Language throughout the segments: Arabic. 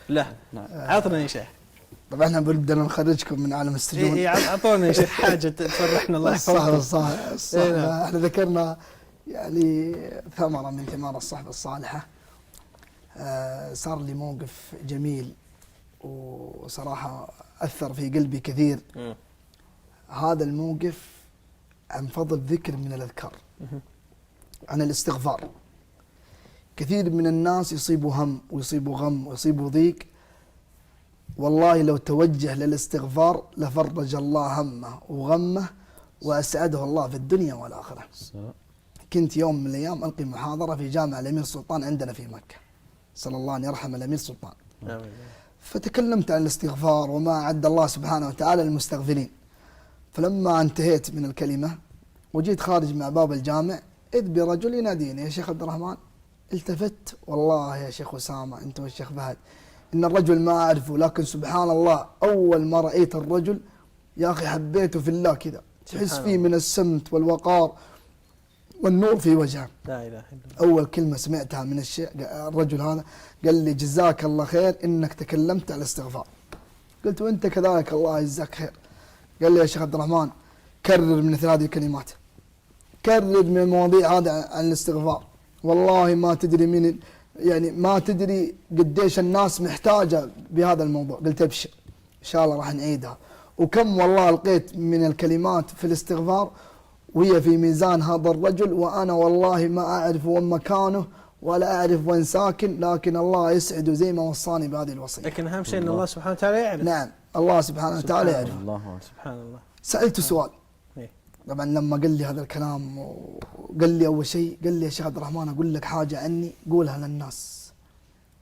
له. عطنا يا شيخ. طبعا احنا بدنا نخرجكم من عالم السجون. اي اعطونا يا شيخ حاجه تفرحنا الله يحفظكم. صح. احنا ذكرنا يعني ثمره من ثمار الصحبه الصالحه. صار لي موقف جميل وصراحه اثر في قلبي كثير. هذا الموقف عن فضل ذكر من الاذكار، عن الاستغفار. كثير من الناس يصيبوا هم ويصيبوا غم ويصيبوا ضيق، والله لو توجه للاستغفار لفرج الله همه وغمه وأسعده الله في الدنيا والآخرة. كنت يوم من الأيام ألقي محاضرة في جامع الأمير سلطان عندنا في مكة، صلى الله أن يرحم الأمير سلطان. فتكلمت عن الاستغفار وما أعد الله سبحانه وتعالى للمستغفرين. فلما انتهيت من الكلمة وجيت خارج مع باب الجامع إذ برجل يناديني: يا شيخ عبد الرحمن. التفت: والله يا شيخ أسامة أنت والشيخ فهد، إن الرجل ما أعرفه، لكن سبحان الله أول ما رأيت الرجل يا أخي حبيته في الله كذا، تحس فيه من السمت والوقار والنور في وجهه. لا إله إلا الله. أول كلمة سمعتها من الرجل هذا قال لي: جزاك الله خير إنك تكلمت على الاستغفار. قلت: وأنت كذلك الله يجزاك خير. قال لي: يا شيخ عبد الرحمن كرر مثل هذه الكلمات، كرر من المواضيع هذا عن الاستغفار. والله ما تدري من ما تدري قديش الناس محتاجة بهذا الموضوع. قلت: ابشر إن شاء الله راح نعيدها. وكم والله لقيت من الكلمات في الاستغفار وهي في ميزان هذا الرجل، وأنا والله ما أعرف وين مكانه ولا أعرف وين ساكن، لكن الله يسعده زي ما وصاني بهذه الوصية. لكن أهم شيء أن الله سبحانه وتعالى يعرف. نعم الله سبحانه وتعالى يعرف. سبحان الله. سألته سؤال طبعا لما قال لي هذا الكلام، وقال لي أول شيء قال لي: يا شيخ عبد الرحمن أقول لك حاجة عني قولها للناس،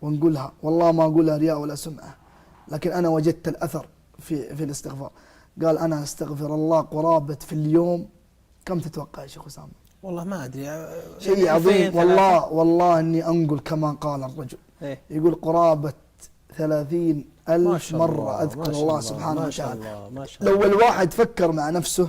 ونقولها والله ما أقولها رياء ولا سمعة، لكن أنا وجدت الأثر في الاستغفار. قال: أنا أستغفر الله قرابة في اليوم كم تتوقع يا شيخ أسامة؟ والله ما أدري، شيء عظيم والله أني أنقل كما قال الرجل. يقول قرابة 30,000 مرة أذكر الله سبحانه وتعالى. لو الواحد فكر مع نفسه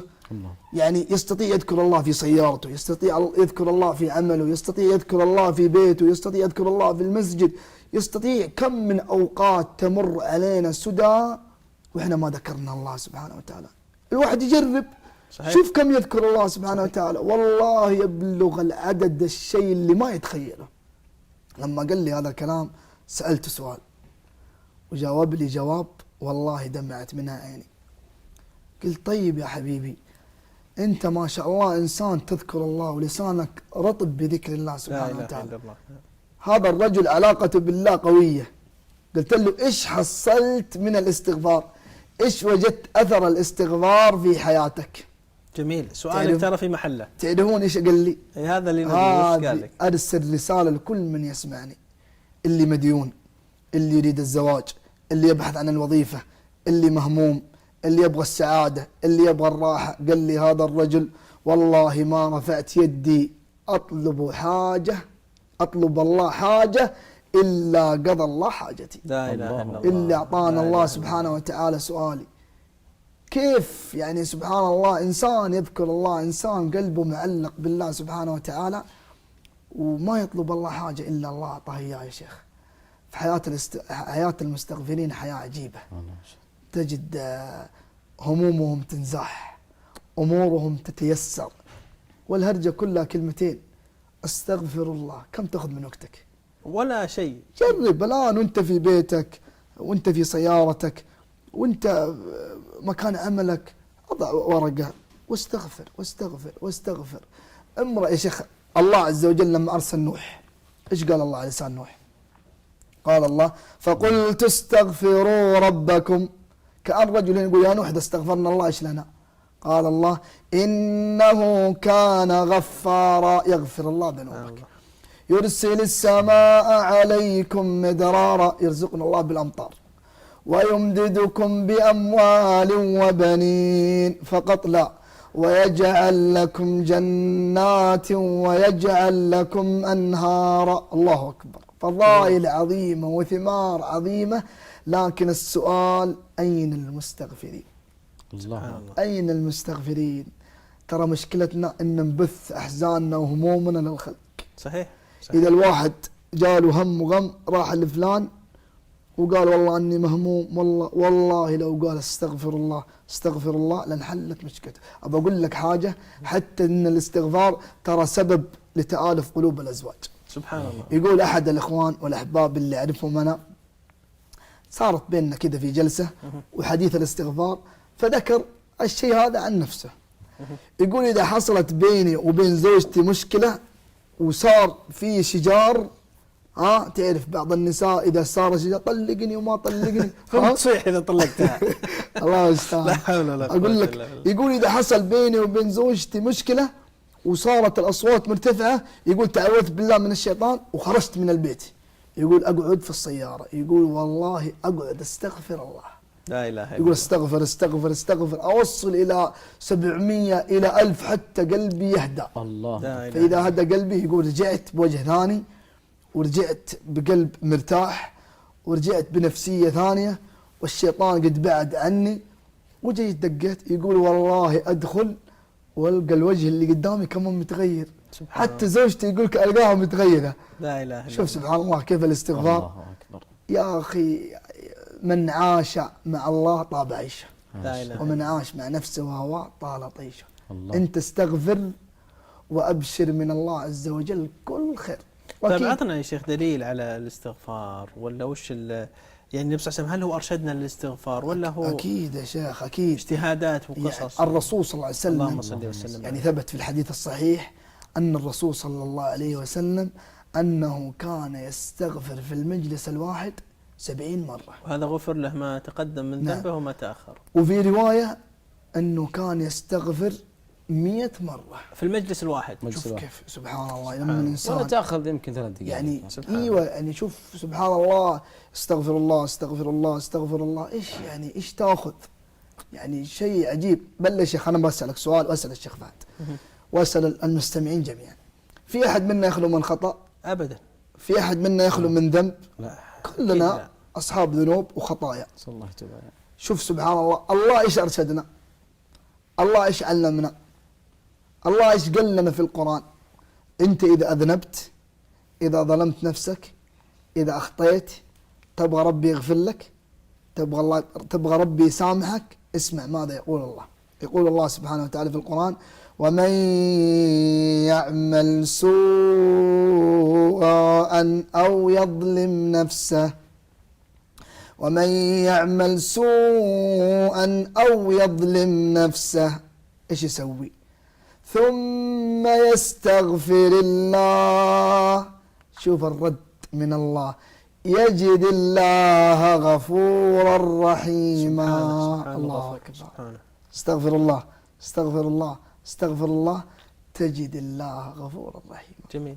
يعني يستطيع يذكر الله في سيارته، يستطيع يذكر الله في عمله، يستطيع يذكر الله في بيته، يستطيع يذكر الله في المسجد، يستطيع كم من أوقات تمر علينا سدى وإحنا ما ذكرنا الله سبحانه وتعالى. الواحد يجرب صحيح. شوف كم يذكر الله سبحانه وتعالى، والله يبلغ العدد الشيء اللي ما يتخيله. لما قال لي هذا الكلام سألته سؤال وجاوب لي جواب والله دمعت منها عيني. قلت: طيب يا حبيبي أنت ما شاء الله إنسان تذكر الله ولسانك رطب بذكر الله سبحانه وتعالى. هذا الرجل علاقته بالله قوية. قلت له: إيش حصلت من الاستغفار؟ إيش وجدت أثر الاستغفار في حياتك؟ جميل، سؤالك ترى في محله. تعرفون إيش قال لي؟ هذا اللي نبغى. قال لك أرسل رسالة لكل من يسمعني، اللي مديون، اللي يريد الزواج، اللي يبحث عن الوظيفة، اللي مهموم، اللي يبغى السعادة، اللي يبغى الراحة. قال لي هذا الرجل: والله ما رفعت يدي أطلب الله حاجة إلا قضى الله حاجتي. لا إله إلا الله. إلا أعطانا الله سبحانه وتعالى سؤالي. كيف يعني سبحان الله إنسان يذكر الله، إنسان قلبه معلق بالله سبحانه وتعالى وما يطلب الله حاجة إلا الله أعطاه إياه. يا شيخ في حياة المستغفرين حياة عجيبة. تجد همومهم تنزاح، أمورهم تتيسر، والهرجة كلها كلمتين: أستغفر الله. كم تأخذ من وقتك؟ ولا شيء. جرب الآن وانت في بيتك وانت في سيارتك وانت مكان عملك، أضع ورقة واستغفر واستغفر واستغفر. امرأ يا شيخ الله عز وجل لما أرسل نوح إيش قال الله على لسان نوح؟ قال الله: فقلت استغفروا ربكم. كأن رجل يقول: يا نوح إذا استغفرنا الله إيش لنا؟ قال الله: إنه كان غفارا. يغفر الله ذنوبك، يرسل السماء عليكم مدرارا، يرزقنا الله بالأمطار، ويمددكم بأموال وبنين. فقط لا، ويجعل لكم جنات ويجعل لكم أنهارا. الله أكبر، فضائل عظيمة وثمار عظيمة. لكن السؤال: أين المستغفرين؟ الله. أين المستغفرين؟ ترى مشكلتنا أن نبث أحزاننا وهمومنا للخلق. صحيح. إذا الواحد جاله هم وغم راح لفلان وقال والله اني مهموم، والله لو قال استغفر الله لانحلت مشكلته. ابى اقول لك حاجه، حتى ان الاستغفار ترى سبب لتآلف قلوب الازواج. سبحان الله. يقول احد الاخوان والاحباب اللي اعرفهم انا، صارت بيننا كذا في جلسه وحديث الاستغفار، فذكر الشيء هذا عن نفسه. يقول اذا حصلت بيني وبين زوجتي مشكله وصار في شجار، تعرف بعض النساء اذا صار شجار طلقني وما طلقني تصيح اذا طلقتها. الله يستعان. لا حول ولا قوة اقول لك، يقول اذا حصل بيني وبين زوجتي مشكله وصارت الاصوات مرتفعه، يقول تعوذت بالله من الشيطان وخرجت من البيت. يقول اقعد في السياره، يقول والله اقعد استغفر الله. لا اله الا يقول استغفر اوصل الى 700 الى 1000 حتى قلبي يهدى. الله. فاذا هدى قلبي يقول رجعت بوجه ثاني، ورجعت بقلب مرتاح، ورجعت بنفسيه ثانيه، والشيطان قد بعد عني. وجيت دقيت، يقول والله ادخل والقى الوجه اللي قدامي كمان متغير، حتى زوجتي يقول القاها متغيره. لا اله الا شوف سبحان الله كيف الاستغفار. الله أكبر. يا اخي من عاش مع الله طاب عيشه، لا اله. ومن عاش مع نفسه وهواه طال طيشه. الله. انت استغفر وابشر من الله عز وجل كل خير. طيب عطنا يا شيخ دليل على الاستغفار، ولا وش يعني النبي صلى الله عليه وسلم هل هو ارشدنا للاستغفار ولا هو اكيد يا شيخ اكيد اجتهادات وقصص؟ يعني الرسول صلى الله عليه وسلم، اللهم صل وسلم، يعني ثبت في الحديث الصحيح ان الرسول صلى الله عليه وسلم انه كان يستغفر في المجلس الواحد 70 مرة، وهذا غفر له ما تقدم من ذنبه وما تأخر. وفي رواية أنه كان يستغفر 100 مرة في المجلس الواحد. شوف كيف سبحان الله لما الإنسان ولا تأخذ يمكن 3 دقائق يعني ايوه، يعني شوف سبحان الله، استغفر الله استغفر الله استغفر الله، ايش يعني ايش تاخذ؟ يعني شيء عجيب. بل يا شيخ انا بسألك سؤال واسأل الشيخ فهد واسأل المستمعين جميعا، في احد منا يخلو من خطأ؟ ابدا. في احد منا يخلو من ذنب؟ لا. كلنا اصحاب ذنوب وخطايا. صلى الله عليه وسلم. شوف سبحان الله، الله ايش ارشدنا؟ الله ايش علمنا؟ الله ايش قال لنا في القرآن؟ انت اذا اذنبت، اذا ظلمت نفسك، اذا اخطيت، تبغى ربي يغفر لك، تبغى ربي يسامحك، اسمع ماذا يقول الله. يقول الله سبحانه وتعالى في القرآن: ومن يعمل سوءا او يظلم نفسه، ومن يعمل سوءا او يظلم نفسه، ايش يسوي؟ ثم يستغفر الله، شوف الرد من الله، يجد الله غفورا رحيما. سبحان الله أكبر. أكبر. استغفر الله استغفر الله استغفر الله، تجد الله غفورا رحيما. جميل.